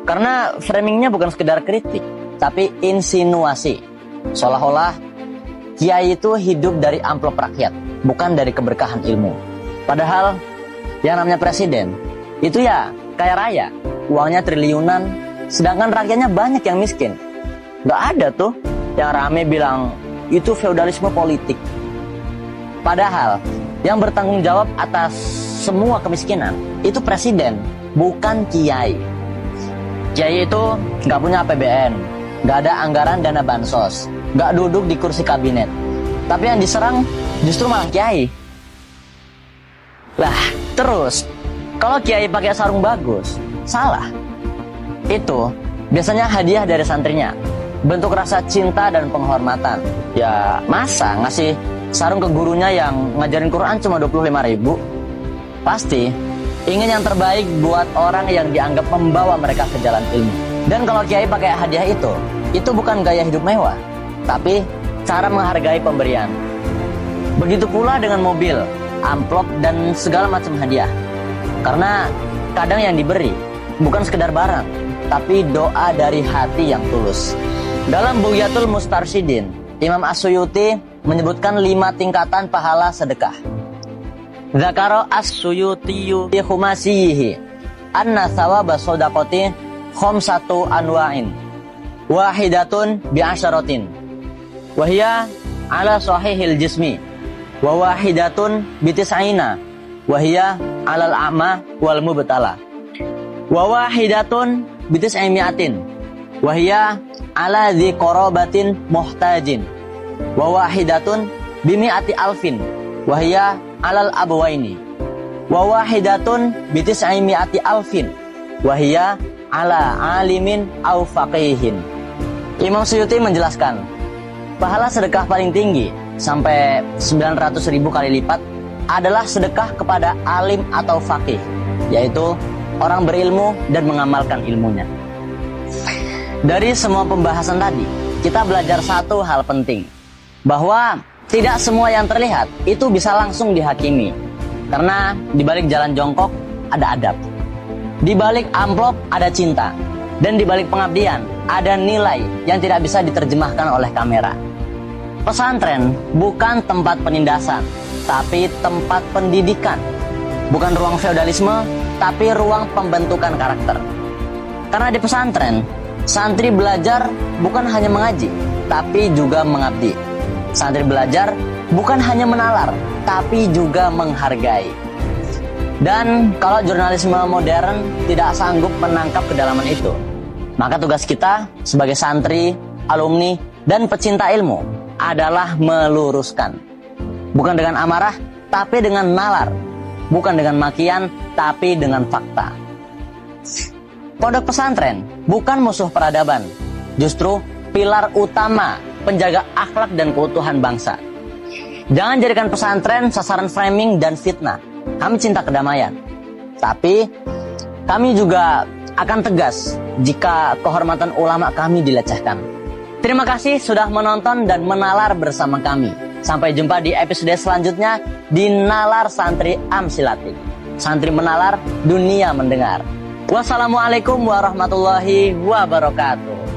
Karena framingnya bukan sekedar kritik, tapi insinuasi. Seolah-olah kiai itu hidup dari amplop rakyat, bukan dari keberkahan ilmu. Padahal yang namanya presiden itu ya kaya raya, uangnya triliunan, sedangkan rakyatnya banyak yang miskin. Gak ada tuh yang rame bilang itu feodalisme politik. Padahal yang bertanggung jawab atas semua kemiskinan itu presiden, bukan kiai. Kiai itu gak punya APBN, gak ada anggaran dana bansos, gak duduk di kursi kabinet. Tapi yang diserang justru malah kiai. Lah, terus kalau kiai pakai sarung bagus, salah. Itu biasanya hadiah dari santrinya, bentuk rasa cinta dan penghormatan. Ya masa ngasih sarung ke gurunya yang ngajarin Quran cuma 25.000? Pasti ingin yang terbaik buat orang yang dianggap membawa mereka ke jalan ilmu. Dan kalau kiai pakai hadiah itu bukan gaya hidup mewah, tapi cara menghargai pemberian. Begitu pula dengan mobil, amplop, dan segala macam hadiah. Karena kadang yang diberi bukan sekedar barang, tapi doa dari hati yang tulus. Dalam Bughyatul Mustarsyidin, Imam As-Suyuti menyebutkan 5 tingkatan pahala sedekah. Dzakara As-Suyutiyu fi khumasihi anna thawaba shadaqati khamsatu anwa'in wahidatun bi'asyaratin wa hiya ala sahihil jismi wa wahidatun bitis'ina wa hiya 'alal a'ma wal mubtala wa wahidatun bitis'imiatin wa hiya 'ala dzi qarabatin muhtajin wa wahidatun bimi'ati alfin wa hiya 'alal abwaini wa wahidatun bitis'imiati alfin wa hiya 'ala alimin aw faqihin. Imam Suyuti menjelaskan, pahala sedekah paling tinggi sampai 900.000 kali lipat adalah sedekah kepada alim atau faqih, yaitu orang berilmu dan mengamalkan ilmunya. Dari semua pembahasan tadi, kita belajar satu hal penting, bahwa tidak semua yang terlihat itu bisa langsung dihakimi. Karena di balik jalan jongkok ada adab, di balik amplop ada cinta, dan di balik pengabdian ada nilai yang tidak bisa diterjemahkan oleh kamera. Pesantren bukan tempat penindasan, tapi tempat pendidikan. Bukan ruang feodalisme, tapi ruang pembentukan karakter. Karena di pesantren, santri belajar bukan hanya mengaji, tapi juga mengabdi. Santri belajar bukan hanya menalar, tapi juga menghargai. Dan kalau jurnalisme modern tidak sanggup menangkap kedalaman itu, maka tugas kita sebagai santri, alumni, dan pecinta ilmu adalah meluruskan. Bukan dengan amarah, tapi dengan nalar. Bukan dengan makian, tapi dengan fakta. Pondok pesantren bukan musuh peradaban, justru pilar utama penjaga akhlak dan keutuhan bangsa. Jangan jadikan pesantren sasaran framing dan fitnah. Kami cinta kedamaian, tapi kami juga akan tegas jika kehormatan ulama kami dilecehkan. Terima kasih sudah menonton dan menalar bersama kami. Sampai jumpa di episode selanjutnya di Nalar Santri Amsilati. Santri menalar, dunia mendengar. Wassalamualaikum warahmatullahi wabarakatuh.